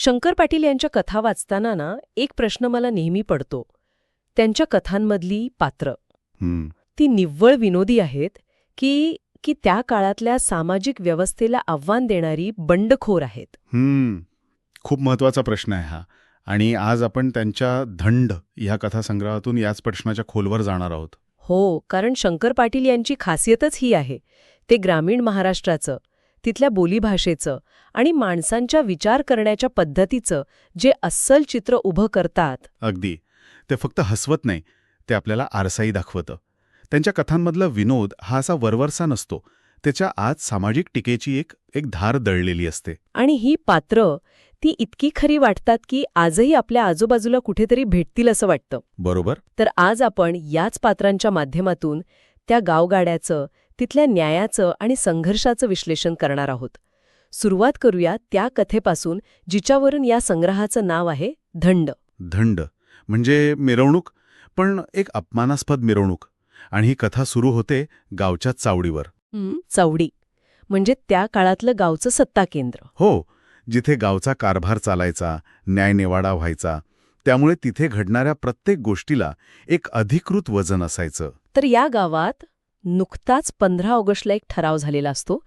शंकर पाटील यांच्या कथा वाचताना ना एक प्रश्न मला नेहमी पडतो. त्यांच्या कथांमधली पात्र ती निव्वळ विनोदी आहेत की की त्या काळातल्या सामाजिक व्यवस्थेला आव्हान देणारी बंडखोर आहेत? खूप महत्वाचा प्रश्न आहे हा. आणि आज आपण त्यांच्या धंड ह्या कथासंग्रहातून याच प्रश्नाच्या खोलवर जाणार आहोत. हो, कारण शंकर पाटील यांची खासियतच ही आहे. ते ग्रामीण महाराष्ट्राचं, तिथल्या बोलीभाषेचं आणि माणसांच्या विचार करण्याच्या पद्धतीचं जे अस्सल चित्र उभं करतात. अगदी. ते फक्त हसवत नाही, ते आपल्याला आरसाई दाखवतं. त्यांच्या कथांमधला विनोद हा असा वरवरसा नसतो. त्याच्या आत सामाजिक टीकेची एक धार दळलेली असते. आणि ही पात्र ती इतकी खरी वाटतात की आजही आपल्या आजूबाजूला कुठेतरी भेटतील असं वाटतं. बरोबर. तर आज आपण याच पात्रांच्या माध्यमातून त्या गावगाड्याचं, तिथल्या न्यायाचं आणि संघर्षाचं विश्लेषण करणार आहोत. सुरुवात करूया त्या कथेपासून जिच्यावरून या संग्रहाचं नाव आहे धंड. धंड म्हणजे मिरवणूक, पण एक अपमानास्पद मिरवणूक. आणि ही कथा सुरू होते गावच्या चावडीवर. चावडी म्हणजे त्या काळातलं गावचं सत्ता केंद्र. हो, जिथे गावचा कारभार चालायचा, न्यायनिवाडा व्हायचा. त्यामुळे तिथे घडणाऱ्या प्रत्येक गोष्टीला एक अधिकृत वजन असायचं. तर या गावात नुकताच 15 ऑगस्टला एक ठराव झालेला असतो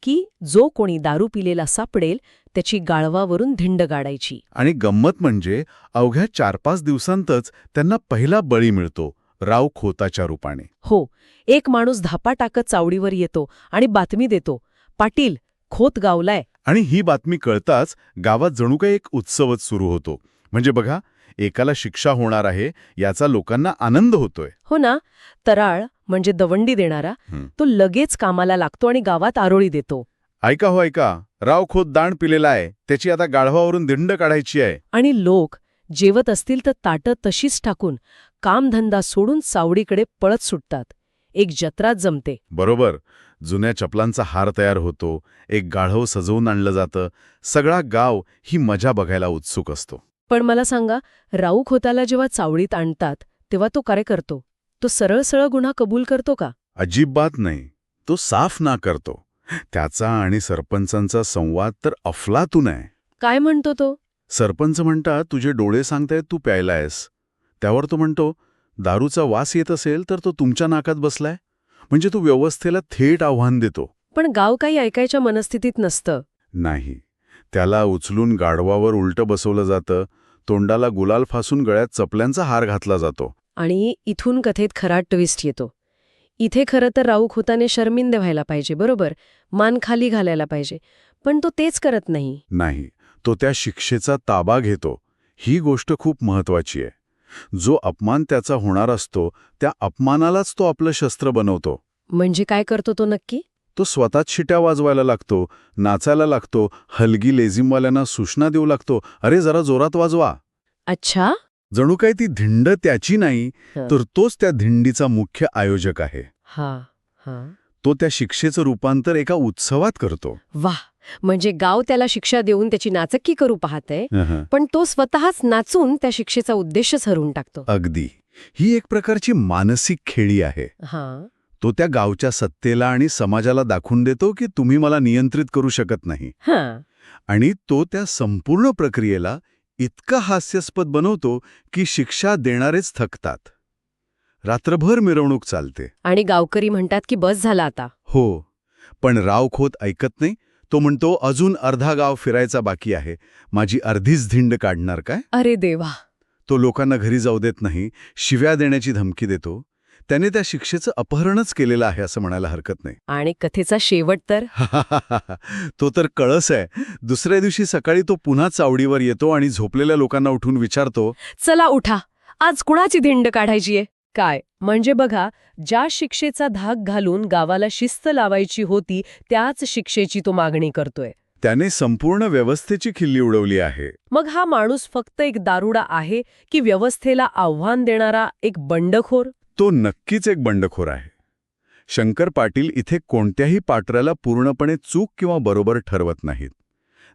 की जो कोणी दारू पिलेला सापडेल त्याची गाळवावरून धिंड गाडायची. आणि गंमत म्हणजे अवघ्या 4-5 दिवसांतच त्यांना पहिला बळी मिळतो, राव खोताच्या रूपाने. हो, एक माणूस धापा टाकत चावडीवर येतो आणि बातमी देतो, पाटील, खोत गावलाय. आणि ही बातमी कळताच गावात जणू काही एक उत्सवच सुरू होतो. म्हणजे बघा, एकाला शिक्षा होणार आहे याचा लोकांना आनंद होतोय. हो ना. तराळ म्हणजे दवंडी देणारा तो लगेच कामाला लागतो आणि गावात आरोळी देतो. ऐका हो ऐका, राव खोत दाण पिलेला आहे, त्याची आता गाढवावरून धिंड काढायची आहे. आणि लोक जेवत असतील तर ताटं तशीच टाकून कामधंदा सोडून सावडीकडे पळत सुटतात. एक जत्राच जमते. बरोबर. जुन्या चपलांचा हार तयार होतो, एक गाढव सजवून आणलं जातं. सगळा गाव ही मजा बघायला उत्सुक असतो. पण मला सांगा, राऊ खोताला जेव्हा चावडीत आणतात तेव्हा तो काय करतो? तो सरळ सरळ गुन्हा कबूल करतो का? अजिबात नाही. तो साफ ना करतो. त्याचा आणि सरपंचांचा संवाद तर अफलातून आहे. काय म्हणतो तो? सरपंच म्हणतात, तुझे डोळे सांगतायत तू प्यायलायस. त्यावर तो म्हणतो, दारूचा वास येत असेल तर तो तुमच्या नाकात बसलाय. म्हणजे तो व्यवस्थेला थेट आव्हान देतो. पण गाव काही ऐकायच्या मनस्थितीत नसतं. नाही. त्याला उचलून गाढवावर उलटं बसवलं जातं, तोंडाला गुलाल फासून गळ्यात चपल्यांचा हार घातला जातो. आणि इथून कथेत खरा ट्विस्ट येतो. इथे खरं तर राऊ खोताने शर्मिंदे व्हायला पाहिजे, बरोबर, मान खाली घालायला पाहिजे. पण तो तेच करत नाही. नाही, तो त्या शिक्षेचा ताबा घेतो. ही गोष्ट खूप महत्वाची आहे. जो अपमान त्याचा होणार असतो त्या अपमानालाच तो आपलं शस्त्र बनवतो. म्हणजे काय करतो तो नक्की? तो स्वतःच शिट्या वाजवायला लागतो, नाचायला लागतो, हलगी लेझिमवाल्यांना सूचना देऊ लागतो, अरे जरा जोरात वाजवा. अच्छा. जणू काही ती धिंड त्याची नाही, तर तोच त्या धिंडीचा मुख्य आयोजक आहे. तो त्या शिक्षेचं रूपांतर एका उत्सवात करतो. वाह. म्हणजे गाव त्याला शिक्षा देऊन त्याची नाचक्की करू पाहतंय, पण तो स्वतःच नाचून त्या शिक्षेचा उद्देशच हरवून टाकतो. अगदी. ही एक प्रकारची मानसिक खेळी आहे. तो त्या गावच्या सत्तेला आणि समाजाला दाखवून देतो की तुम्ही मला नियंत्रित करू शकत नाही. आणि तो त्या संपूर्ण प्रक्रियेला इतका हास्यास्पद बनवतो की शिक्षा देणारेच थकतात. रात्रभर मिरवणूक चालते आणि गावकरी म्हणतात की बस झाला आता. हो, पण राव खोत ऐकत नाही. तो म्हणतो, अजून अर्धा गाव फिरायचा बाकी आहे, माझी अर्धीच धिंड काढणार काय? अरे देवा. तो लोकांना घरी जाऊ देत नाही, शिव्या देण्याची धमकी देतो. त्याने त्या शिक्षेचं अपहरणच केलेलं आहे असं म्हणायला हरकत नाही. आणि कथेचा शेवट तर तो तर कळस आहे. दुसऱ्या दिवशी सकाळी तो पुन्हा चावडीवर येतो आणि झोपलेल्या लोकांना उठून विचारतो, चला उठा, आज कुणाची धिंड काढायचीय? काय म्हणजे बघा, ज्या शिक्षेचा धाक घालून गावाला शिस्त लावायची होती त्याच शिक्षेची तो मागणी करतोय. त्याने संपूर्ण व्यवस्थेची खिल्ली उडवली आहे. मग हा माणूस फक्त एक दारुडा आहे की व्यवस्थेला आव्हान देणारा एक बंडखोर? तो नक्कीच एक बंडखोर आहे. शंकर पाटील इथे कोणत्याही पात्राला पूर्णपणे चूक किंवा बरोबर ठरवत नाहीत.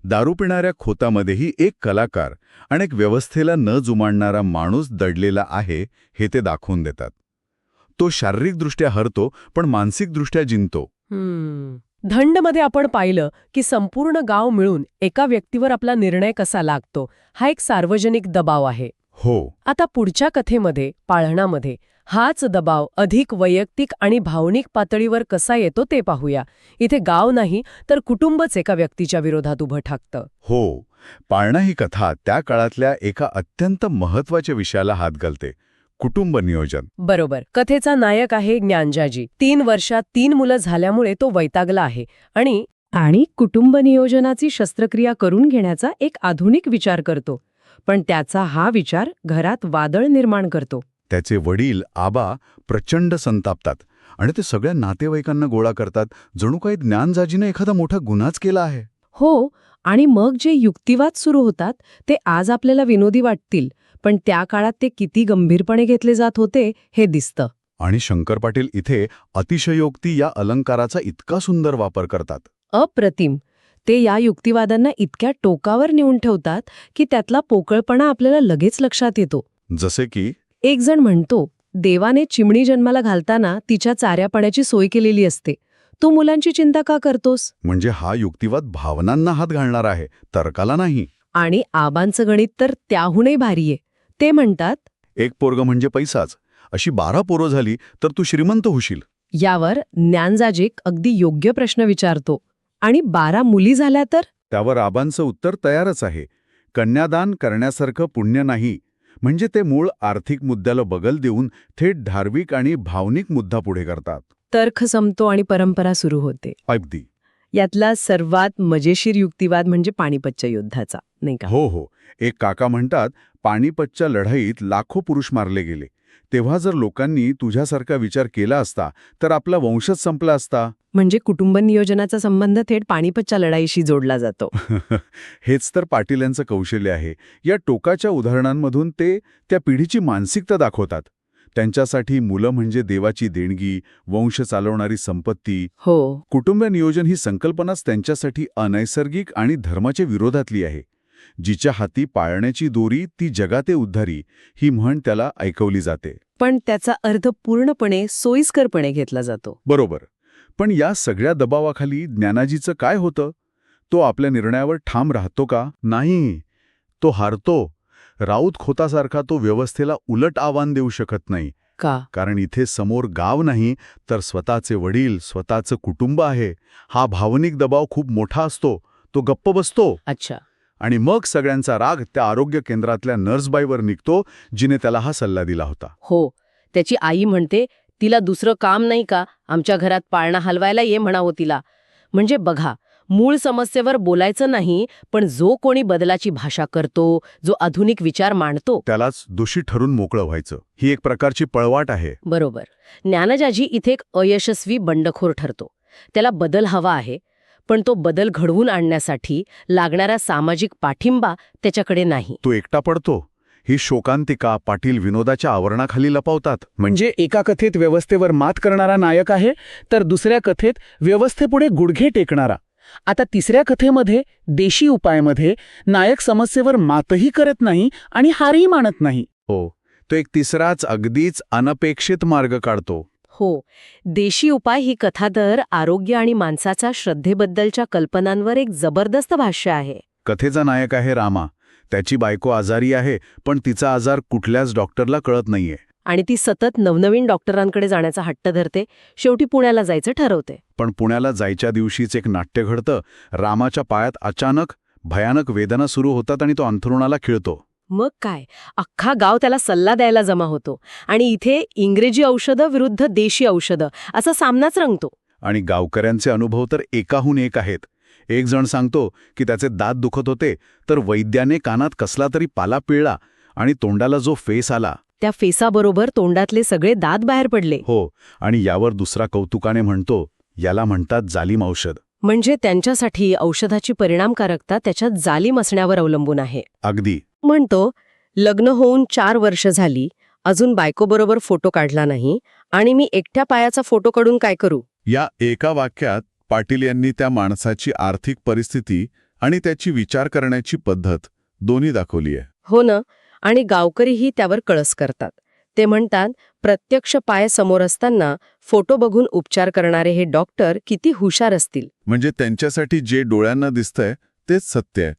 दारू पिणाऱ्या खोतामध्येही एक कलाकार आणि एक व्यवस्थेला न जुमानणारा माणूस दडलेला आहे हे ते दाखवून देतात. तो शारीरिकदृष्ट्या हरतो पण मानसिकदृष्ट्या जिंकतो. धंडमध्ये आपण पाहिलं की संपूर्ण गाव मिळून एका व्यक्तीवर आपला निर्णय कसा लागतो हा एक सार्वजनिक दबाव आहे. हो. आता पुढच्या कथेमध्ये पाळणामध्ये हाच दबाव अधिक वैयक्तिक आणि भावनिक पातळीवर कसा येतो ते पाहूया. इथे गाव नाही तर कुटुंबच एका व्यक्तीच्या विरोधात उभं ठाकतं. हो. पाळणा ही कथा त्या काळातल्या एका अत्यंत महत्वाच्या विषयाला हात घालते, कुटुंब नियोजन. बरोबर. कथेचा नायक आहे ज्ञानजाजी. 3 वर्षात 3 मुलं झाल्यामुळे तो वैतागला आहे आणि कुटुंब नियोजनाची शस्त्रक्रिया करून घेण्याचा एक आधुनिक विचार करतो. पण त्याचा हा विचार घरात वादळ निर्माण करतो. त्याचे वडील आबा प्रचंड संतापतात आणि ते सगळ्या नातेवाईकांना गोळा करतात, जणू काही ज्ञानजाजीने एखादा मोठा गुन्हाच केला आहे. हो, आणि मग जे युक्तिवाद सुरू होतात ते आज आपल्याला विनोदी वाटतील, पण त्या काळात ते किती गंभीरपणे घेतले जात होते हे दिसतं. आणि शंकर पाटील इथे अतिशयोक्ती या अलंकाराचा इतका सुंदर वापर करतात. अप्रतिम. ते या युक्तिवादांना इतक्या टोकावर नेऊन ठेवतात की त्यातला पोकळपणा आपल्याला लगेच लक्षात येतो. जसे की एक जण म्हणतो, देवाने चिमणी जन्माला घालताना तिच्या चाऱ्यापाण्याची सोय केलेली असते, तू मुलांची चिंता का करतोस? म्हणजे हा युक्तिवाद भावनांना हात घालणार आहे, तर्काला नाही. आणि आबांचं गणित तर त्याहूनही भारी आहे. ते म्हणतात, एक पोरग म्हणजे पैसाच, अशी 12 पोरं झाली तर तू श्रीमंत होशील. यावर ज्ञानजाजिक अगदी योग्य प्रश्न विचारतो, आणि 12 मुली झाल्या तर? त्यावर आबांचं उत्तर तयारच आहे, कन्यादान करण्यासारखं पुण्य नाही. म्हणजे ते मूळ आर्थिक मुद्द्याला बगल देऊन थेट धार्मिक आणि भावनिक मुद्दा पुढे करतात. तर्क संपतो आणि परंपरा सुरू होते. अगदी. यातला सर्वात मजेशीर युक्तिवाद म्हणजे पानिपतच्या युद्धाचा, नाही का? हो. एक काका म्हणतात, पानिपतच्या लढाईत लाखो पुरुष मारले गेले. तेव्हा जर लोकांनी तुझ्यासारखा विचार केला असता तर आपला वंशच संपला असता. म्हणजे कुटुंब नियोजनाचा संबंध थेट पानिपतच्या लढाईशी जोडला जातो. हेच तर पाटील यांचं कौशल्य आहे. या टोकाच्या उदाहरणांमधून ते त्या पिढीची मानसिकता दाखवतात. त्यांच्यासाठी मुलं म्हणजे देवाची देणगी, वंश चालवणारी संपत्ती. हो. कुटुंब नियोजन ही संकल्पनाच त्यांच्यासाठी अनैसर्गिक आणि धर्माच्या विरोधातली आहे. जिच्या हाती पाळण्याची दोरी ती जगाते उद्धारी, ही म्हण त्याला ऐकवली जाते. पण त्याचा अर्थ पूर्णपणे सोयीस्करपणे घेतला जातो. बरोबर. पण या सगळ्या दबावाखाली ज्ञानाजीचं काय होतं? तो आपल्या निर्णयावर ठाम राहतो का? नाही, तो हारतो. राऊत खोतासारखा तो व्यवस्थेला उलट आव्हान देऊ शकत नाही. का? कारण इथे समोर गाव नाही तर स्वतःचे वडील, स्वतःचं कुटुंब आहे. हा भावनिक दबाव खूप मोठा असतो. तो गप्प बसतो. अच्छा. आणि मग सगळ्यांचा राग त्या आरोग्य केंद्रातल्या नर्सबाईवर निघतो, जिने त्याला हा सल्ला दिला होता. हो. त्याची आई म्हणते, तिला दुसरं काम नाही का? आमच्या घरात पाळणा हलवायला ये म्हणावं तिला. म्हणजे बघा, मूळ समस्येवर बोलायचं नाही, पण जो कोणी बदलाची भाषा करतो, जो आधुनिक विचार मांडतो, त्यालाच दोषी ठरून मोकळं व्हायचं. ही एक प्रकारची पळवाट आहे. बरोबर. ज्ञानजाजी इथे एक अयशस्वी बंडखोर ठरतो. त्याला बदल हवा आहे, पण तो बदल घडवून आणण्यासाठी लागणारा सामाजिक पाठिंबा त्याच्याकडे नाही. तो एकटा पडतो. ही शोकांतिका पाटील विनोदाच्या आवरणाखाली लपवतात. म्हणजे एका कथेत व्यवस्थेवर मात करणारा नायक आहे, तर दुसऱ्या कथेत व्यवस्थेपुढे गुडघे टेकणारा. आता तिसऱ्या कथेमध्ये देशी उपायमध्ये नायक समस्येवर मातही करत नाही आणि हारही मानत नाही. हो, तो एक तिसराच अगदीच अनपेक्षित मार्ग काढतो. हो. देशी उपाय ही कथा तर आरोग्य आणि माणसाच्या श्रद्धेबद्दलच्या कल्पनांवर एक जबरदस्त भाष्य आहे. कथेचा नायक आहे रामा. त्याची बायको आजारी आहे, पण तिचा आजार कुठल्याच डॉक्टरला कळत नाहीये. आणि ती सतत नवनवीन डॉक्टरांकडे जाण्याचा हट्ट धरते. शेवटी पुण्याला जायचं ठरवते. पण पुण्याला जायच्या दिवशीच एक नाट्य घडतं. रामाच्या पायात अचानक भयानक वेदना सुरू होतात आणि तो अंथरुणाला खिळतो. मग काय, अख्खा गाव त्याला सल्ला द्यायला जमा होतो. आणि इथे इंग्रजी औषधं विरुद्ध देशी औषधं असा सामनाच रंगतो. आणि गावकऱ्यांचे अनुभव तर एकाहून एक आहेत. एक जण सांगतो की त्याचे दात दुखत होते, तर वैद्याने कानात कसला तरी पाला पिळला आणि तोंडाला जो फेस आला, त्या फेसाबरोबर तोंडातले सगळे दात बाहेर पडले. हो. आणि यावर दुसरा कौतुकाने म्हणतो, याला म्हणतात जालीम औषध. म्हणजे त्यांच्यासाठी औषधाची परिणामकारकता त्याच्यात जालीम असण्यावर अवलंबून आहे. अगदी. म्हणतो, लग्न होऊन 4 वर्ष झाली, अजून बायकोबरोबर फोटो काढला नाही, आणि मी एकट्या पायाचा फोटो काढून काय करू? या एका वाक्यात पाटील यांनी त्या माणसाची आर्थिक परिस्थिती आणि त्याची विचार करण्याची पद्धत दोन्ही दाखवली आहे. हो ना. आणि गावकरीही त्यावर कळस करतात. ते म्हणतात, प्रत्यक्ष पाय समोर असताना फोटो बघून उपचार करणारे हे डॉक्टर किती हुशार असतील. म्हणजे त्यांच्यासाठी जे डोळ्यांना दिसतंय तेच सत्य आहे.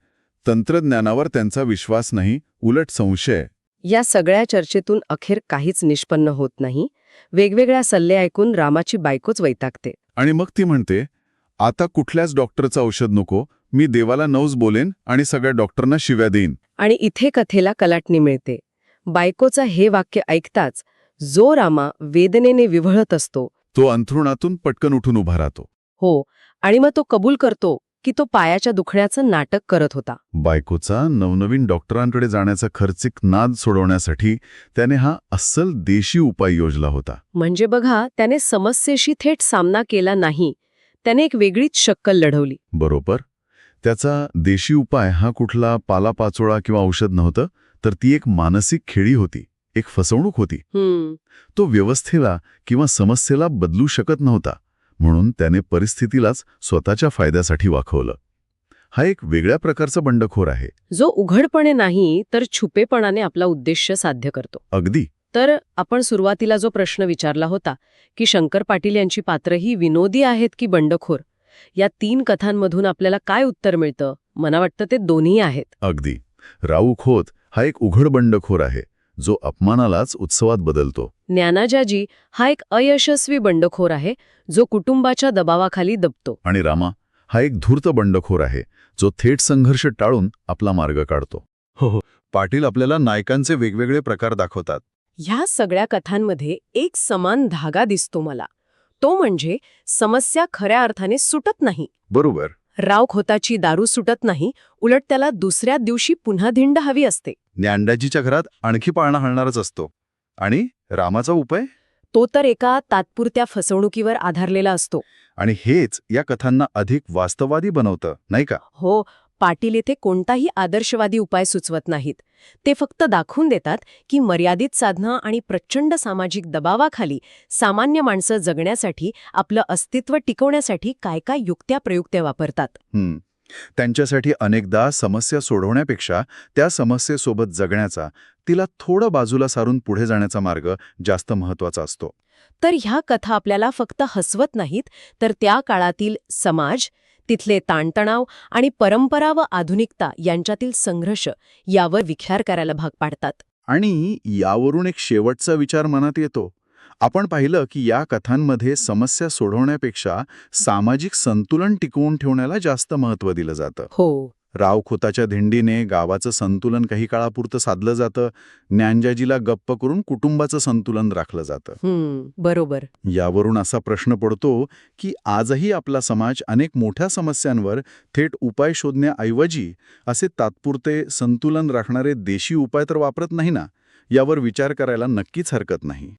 तंत्रज्ञानावर त्यांचा विश्वास नाही, उलट संशय. या सगळ्या चर्चेतून अखेर काहीच निष्पन्न होत नाही. वेगवेगळ्या सल्ले ऐकून रामाची बायकोच वैतागते. आणि मग ती म्हणते, आता कुठल्याच डॉक्टरचं औषध नको, मी देवाला नवस बोलेन आणि सगळ्या डॉक्टरांना शिव्या देईन. आणि इथे कथेला कलाटणी मिळते. बायकोचा हे वाक्य ऐकताच जो रामा वेदनेने विव्हळत असतो, तो अंथरुणातून पटकन उठून उभा राहतो. हो, आणि मग तो कबूल करतो की तो पायाच्या दुखण्याचं नाटक करत होता. बायकोचा नवनवीन डॉक्टरांकडे जाण्याचा खर्चिक नाद सोडवण्यासाठी त्याने हा अस्सल देशी उपाय योजला होता. म्हणजे बघा, त्याने समस्येशी थेट सामना केला नाही, त्याने एक वेगळीच शक्कल लढवली. बरोबर. त्याचा देशी उपाय हा कुठला पालापाचोळा किंवा औषध नव्हतं, तर ती एक मानसिक खेळी होती, एक फसवणूक होती. तो व्यवस्थेला किंवा समस्येला बदलू शकत नव्हता, म्हणून त्याने परिस्थितीलाच स्वतःच्या फायद्यासाठी वाखवलं. हा एक वेगळ्या प्रकारचा बंडखोर आहे, जो उघडपणे नाही तर छुपेपणाने आपला उद्देश साध्य करतो. अगदी. तर आपण सुरुवातीला जो प्रश्न विचारला होता की शंकर पाटील यांची पात्र ही विनोदी आहेत की बंडखोर, या 3 कथांमधून आपल्याला काय उत्तर मिळतं? मला वाटतं ते दोन्ही आहेत. अगदी. राऊ खोत हा एक उघड बंडखोर आहे, जो अपमानालाच उत्सवात बदलतो. ज्ञानाजाजी हा एक अयशस्वी बंडखोर आहे, जो कुटुंबाच्या दबावाखाली दबतो. आणि रामा हा एक धूर्त बंडखोर आहे, जो थेट संघर्ष टाळून आपला मार्ग काढतो. हो, पाटील आपल्याला नायकांचे वेगवेगळे प्रकार दाखवतात. ह्या सगळ्या कथांमध्ये एक समान धागा दिसतो मला. तो म्हणजे समस्या खऱ्या अर्थाने सुटत नाही. बरोबर. राव खोताची दारू सुटत नाही, उलट त्याला दुसऱ्या दिवशी पुन्हा धिंड हवी असते. ज्ञानदाजीच्या घरात आणखी पाळणा हलणारच असतो. आणि रामाचा उपाय? तो तर एका तात्पुरत्या फसवणुकीवर आधारलेला असतो. आणि हेच या कथांना अधिक वास्तववादी बनवतं, नाही का? हो, पाटील येथे कोणताही आदर्शवादी उपाय सुचवत नाहीत. ते फक्त दाखवून देतात की मर्यादित साधनं आणि प्रचंड सामाजिक दबावाखाली सामान्य माणसं जगण्यासाठी, आपलं अस्तित्व टिकवण्यासाठी काय काय युक्त्या प्रयुक्त्या वापरतात. त्यांच्यासाठी अनेकदा समस्या सोडवण्यापेक्षा त्या समस्येसोबत जगण्याचा, तिला थोडं बाजूला सारून पुढे जाण्याचा मार्ग जास्त महत्वाचा असतो. तर ह्या कथा आपल्याला फक्त हसवत नाहीत, तर त्या काळातील समाज, तिथले ताणतणाव आणि परंपरा व आधुनिकता यांच्यातील संघर्ष यावर विचार करायला भाग पाडतात. आणि यावरून एक शेवटचा विचार मनात येतो. आपण पाहिलं की या कथांमध्ये समस्या सोडवण्यापेक्षा सामाजिक संतुलन टिकवून ठेवण्याला जास्त महत्त्व दिलं जातं. हो, राव खोताच्या धिंडीने गावाचं संतुलन काही काळापुरतं साधलं जातं, ज्ञानजाजीला गप्प करून कुटुंबाचं संतुलन राखलं जातं. बरोबर. यावरून असा प्रश्न पडतो की आजही आपला समाज अनेक मोठ्या समस्यांवर थेट उपाय शोधण्याऐवजी असे तात्पुरते संतुलन राखणारे देशी उपाय तर वापरत नाही ना? यावर विचार करायला नक्कीच हरकत नाही.